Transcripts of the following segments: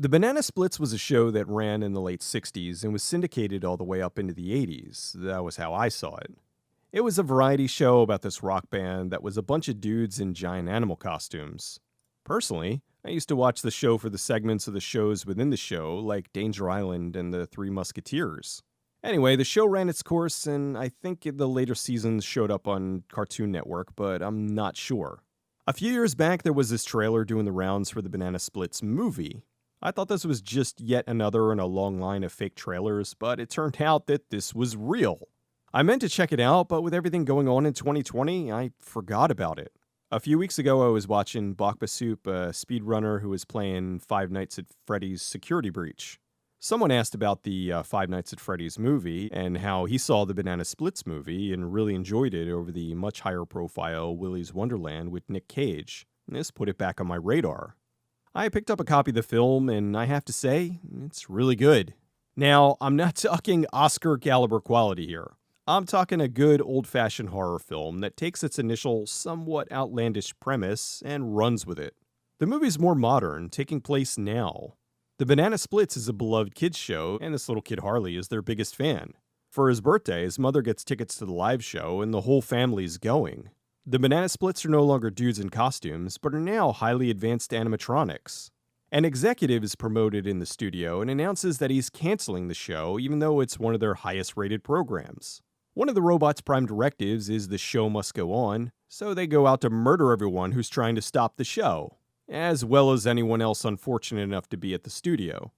The Banana Splits was a show that ran in the late 60s and was syndicated all the way up into the 80s. That was how I saw it. It was a variety show about this rock band that was a bunch of dudes in giant animal costumes. Personally, I used to watch the show for the segments of the shows within the show, like Danger Island and the Three Musketeers. Anyway, the show ran its course, and I think the later seasons showed up on Cartoon Network, but I'm not sure. A few years back, there was this trailer doing the rounds for the Banana Splits movie. I thought this was just yet another in a long line of fake trailers, but it turned out that this was real. I meant to check it out, but with everything going on in 2020, I forgot about it. A few weeks ago, I was watching Bakba Soup, a speedrunner who was playing Five Nights at Freddy's Security Breach. Someone asked about the Five Nights at Freddy's movie and how he saw the Banana Splits movie and really enjoyed it over the much higher profile Willy's Wonderland with Nick Cage. And this put it back on my radar. I picked up a copy of the film, and I have to say, it's really good. Now, I'm not talking Oscar caliber quality here. I'm talking a good old-fashioned horror film that takes its initial, somewhat outlandish premise and runs with it. The movie's more modern, taking place now. The Banana Splits is a beloved kids show, and this little kid Harley is their biggest fan. For his birthday, his mother gets tickets to the live show, and the whole family's going. The Banana Splits are no longer dudes in costumes, but are now highly advanced animatronics. An executive is promoted in the studio and announces that he's canceling the show, even though it's one of their highest rated programs. One of the robot's prime directives is the show must go on, so they go out to murder everyone who's trying to stop the show, as well as anyone else unfortunate enough to be at the studio.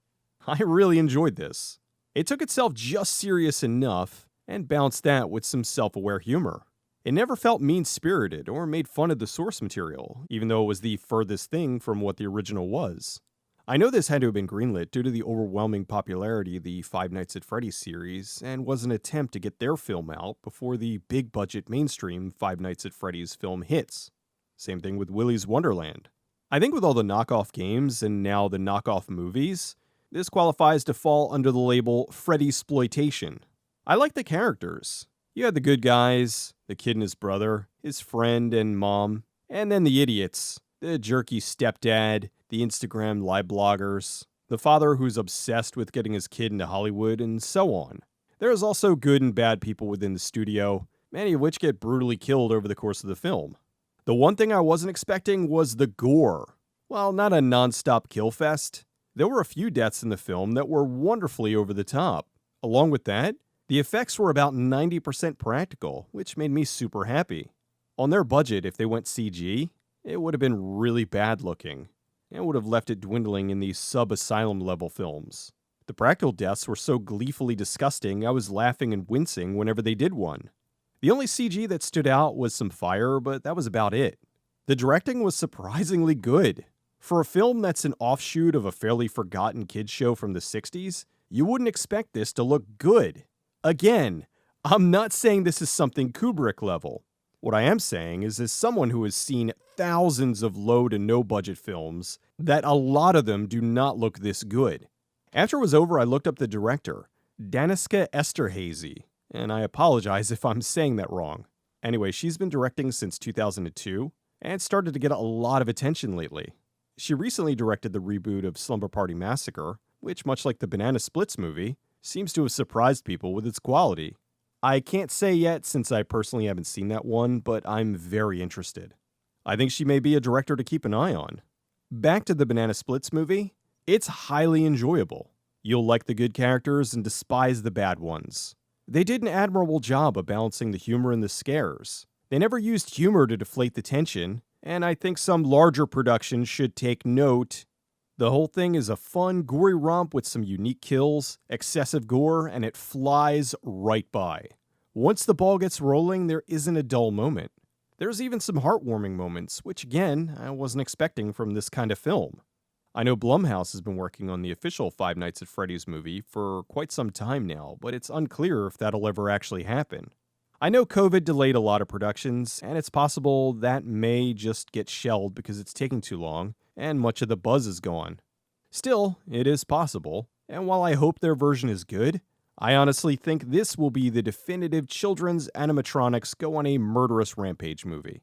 I really enjoyed this. It took itself just serious enough, and balanced that with some self-aware humor. It never felt mean-spirited or made fun of the source material, even though it was the furthest thing from what the original was. I know this had to have been greenlit due to the overwhelming popularity of the Five Nights at Freddy's series, and was an attempt to get their film out before the big-budget mainstream Five Nights at Freddy's film hits. Same thing with Willy's Wonderland. I think with all the knockoff games and now the knockoff movies, this qualifies to fall under the label Freddysploitation. I like the characters. You had the good guys, the kid and his brother, his friend and mom, and then the idiots, the jerky stepdad, the Instagram live bloggers, the father who's obsessed with getting his kid into Hollywood, and so on. There is also good and bad people within the studio, many of which get brutally killed over the course of the film. The one thing I wasn't expecting was the gore. While not a non-stop kill fest, there were a few deaths in the film that were wonderfully over the top. Along with that, the effects were about 90% practical, which made me super happy. On their budget, if they went CG, it would have been really bad looking, and would have left it dwindling in these sub-asylum level films. The practical deaths were so gleefully disgusting I was laughing and wincing whenever they did one. The only CG that stood out was some fire, but that was about it. The directing was surprisingly good. For a film that's an offshoot of a fairly forgotten kids show from the 60s, you wouldn't expect this to look good. Again, I'm not saying this is something Kubrick level. What I am saying is, as someone who has seen thousands of low to no budget films, that a lot of them do not look this good. After it was over, I looked up the director, Danishka Esterhazy, and I apologize if I'm saying that wrong. Anyway, she's been directing since 2002, and started to get a lot of attention lately. She recently directed the reboot of Slumber Party Massacre, which, much like the Banana Splits movie, seems to have surprised people with its quality. I can't say yet since I personally haven't seen that one, but I'm very interested. I think she may be a director to keep an eye on. Back to the Banana Splits movie, it's highly enjoyable. You'll like the good characters and despise the bad ones. They did an admirable job of balancing the humor and the scares. They never used humor to deflate the tension, and I think some larger productions should take note. The whole thing is a fun, gory romp with some unique kills, excessive gore, and it flies right by. Once the ball gets rolling, there isn't a dull moment. There's even some heartwarming moments, which again, I wasn't expecting from this kind of film. I know Blumhouse has been working on the official Five Nights at Freddy's movie for quite some time now, but it's unclear if that'll ever actually happen. I know COVID delayed a lot of productions, and it's possible that may just get shelved because it's taking too long, and much of the buzz is gone. Still, it is possible, and while I hope their version is good, I honestly think this will be the definitive children's animatronics go on a murderous rampage movie.